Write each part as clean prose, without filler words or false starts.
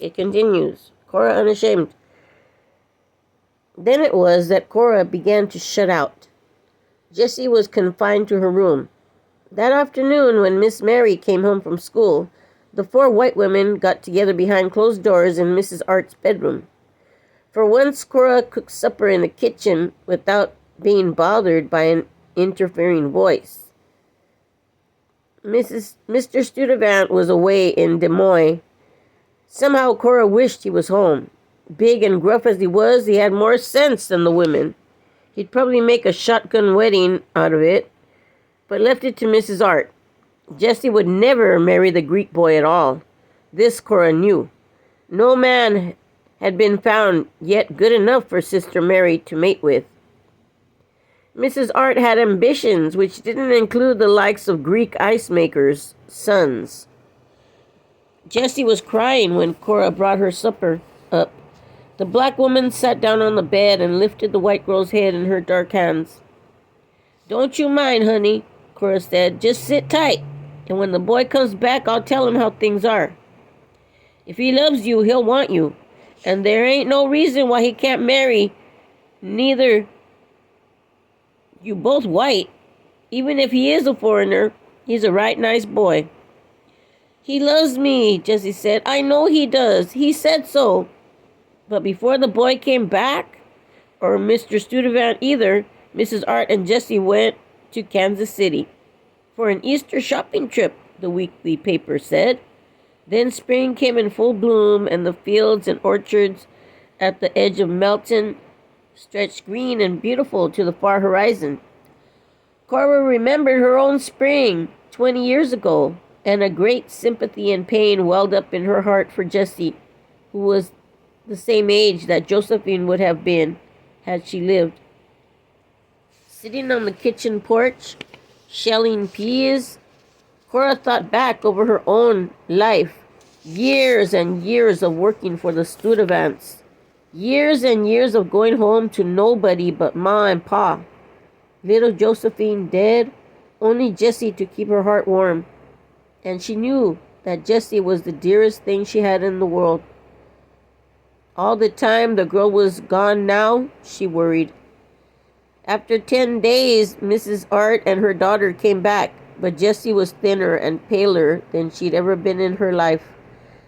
It continues. Cora Unashamed. Then it was that Cora began to shut out. Jessie was confined to her room. That afternoon, when Miss Mary came home from school, the 4 white women got together behind closed doors in Mrs. Art's bedroom. For once, Cora cooked supper in the kitchen without being bothered by an interfering voice. Mr. Studevant was away in Des Moines. Somehow Cora wished he was home. Big and gruff as he was, he had more sense than the women. He'd probably make a shotgun wedding out of it, but left it to Mrs. Art. Jessie would never marry the Greek boy at all. This Cora knew. No man had been found yet good enough for Sister Mary to mate with. Mrs. Art had ambitions which didn't include the likes of Greek ice makers' sons. Jessie was crying when Cora brought her supper up. The black woman sat down on the bed and lifted the white girl's head in her dark hands. "Don't you mind, honey," Cora said. "Just sit tight, and when the boy comes back, I'll tell him how things are. If he loves you, he'll want you, and there ain't no reason why he can't marry neither. You both white. Even if he is a foreigner, he's a right nice boy." "He loves me," Jessie said. "I know he does. He said so." But before the boy came back, or Mr. Studevant either, Mrs. Art and Jessie went to Kansas City for an Easter shopping trip, the weekly paper said. Then spring came in full bloom, and the fields and orchards at the edge of Melton stretched green and beautiful to the far horizon. Cora remembered her own spring 20 years ago, and a great sympathy and pain welled up in her heart for Jessie, who was the same age that Josephine would have been had she lived. Sitting on the kitchen porch, shelling peas, Cora thought back over her own life. Years and years of working for the Studevants. Years and years of going home to nobody but Ma and Pa. Little Josephine dead, only Jessie to keep her heart warm. And she knew that Jessie was the dearest thing she had in the world. All the time the girl was gone now, she worried. After 10 days, Mrs. Art and her daughter came back, but Jessie was thinner and paler than she'd ever been in her life.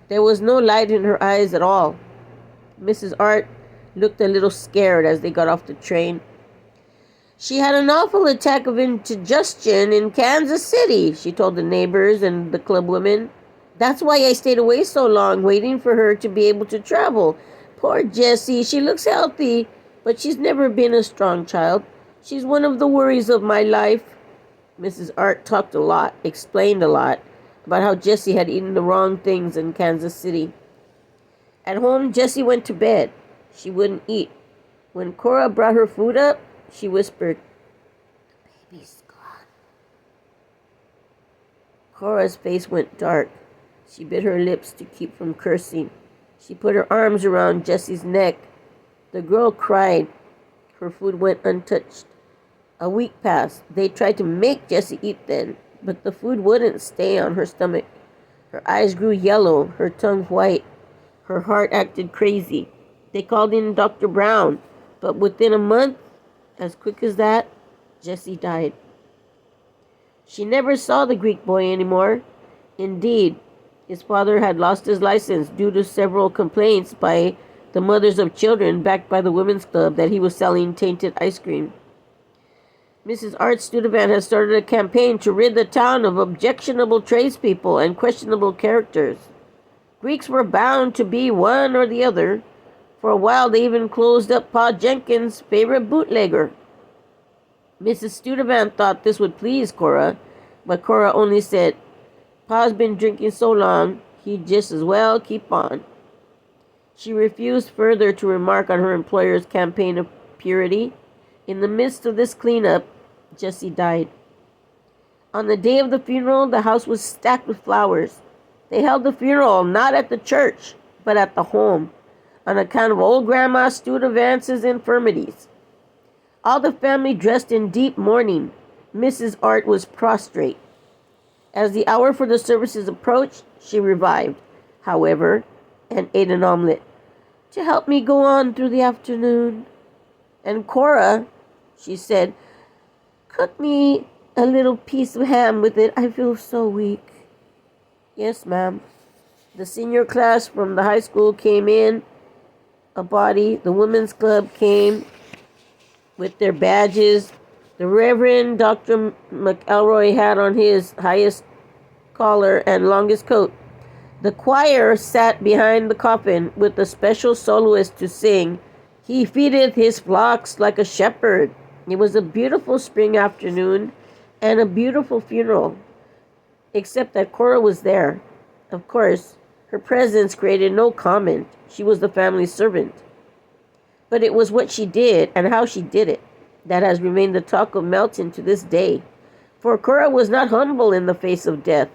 There was no light in her eyes at all. Mrs. Art looked a little scared as they got off the train. "She had an awful attack of indigestion in Kansas City," she told the neighbors and the club women. "That's why I stayed away so long, waiting for her to be able to travel. Poor Jessie, she looks healthy, but she's never been a strong child. She's one of the worries of my life." Mrs. Art talked a lot, explained a lot, about how Jessie had eaten the wrong things in Kansas City. At home, Jessie went to bed. She wouldn't eat. When Cora brought her food up, she whispered, "The baby's gone." Cora's face went dark. She bit her lips to keep from cursing. She put her arms around Jessie's neck. The girl cried. Her food went untouched. A week passed. They tried to make Jessie eat then, but the food wouldn't stay on her stomach. Her eyes grew yellow, her tongue white. Her heart acted crazy. They called in Dr. Brown, but within a month, as quick as that, Jessie died. She never saw the Greek boy anymore. Indeed, his father had lost his license due to several complaints by the mothers of children backed by the women's club that he was selling tainted ice cream. Mrs. Art Studevant has started a campaign to rid the town of objectionable tradespeople and questionable characters. Greeks were bound to be one or the other. For a while, they even closed up Pa Jenkins' favorite bootlegger. Mrs. Studevant thought this would please Cora, but Cora only said, "Pa's been drinking so long, he'd just as well keep on." She refused further to remark on her employer's campaign of purity. In the midst of this cleanup, Jessie died. On the day of the funeral, the house was stacked with flowers. They held the funeral not at the church, but at the home, on account of old Grandma Studevant's infirmities. All the family dressed in deep mourning. Mrs. Art was prostrate. As the hour for the services approached, she revived, however, and ate an omelet to help me go on through the afternoon. And Cora, she said, cook me a little piece of ham with it. I feel so weak. Yes, ma'am. The senior class from the high school came in a body. The women's club came with their badges. The Reverend Dr. McElroy had on his highest collar and longest coat. The choir sat behind the coffin with a special soloist to sing, "He feedeth his flocks like a shepherd." It was a beautiful spring afternoon and a beautiful funeral, except that Cora was there. Of course, her presence created no comment. She was the family servant. But it was what she did and how she did it that has remained the talk of Melton to this day. For Cora was not humble in the face of death.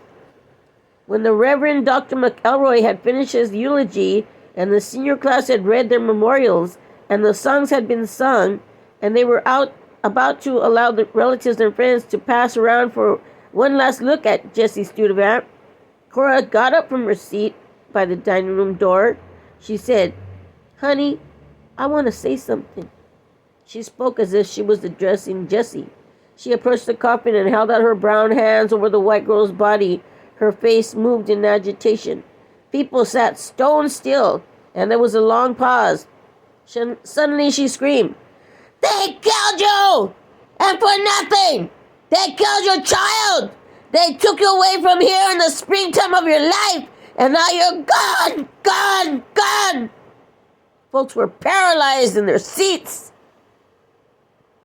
When the Reverend Dr. McElroy had finished his eulogy and the senior class had read their memorials and the songs had been sung and they were about to allow the relatives and friends to pass around for one last look at Jessie Studevant, Cora got up from her seat by the dining room door. She said, "Honey, I want to say something." She spoke as if she was addressing Jessie. She approached the coffin and held out her brown hands over the white girl's body. Her face moved in agitation. People sat stone still, and there was a long pause. Suddenly she screamed, "They killed you! And for nothing! They killed your child! They took you away from here in the springtime of your life, and now you're gone, gone, gone!" Folks were paralyzed in their seats.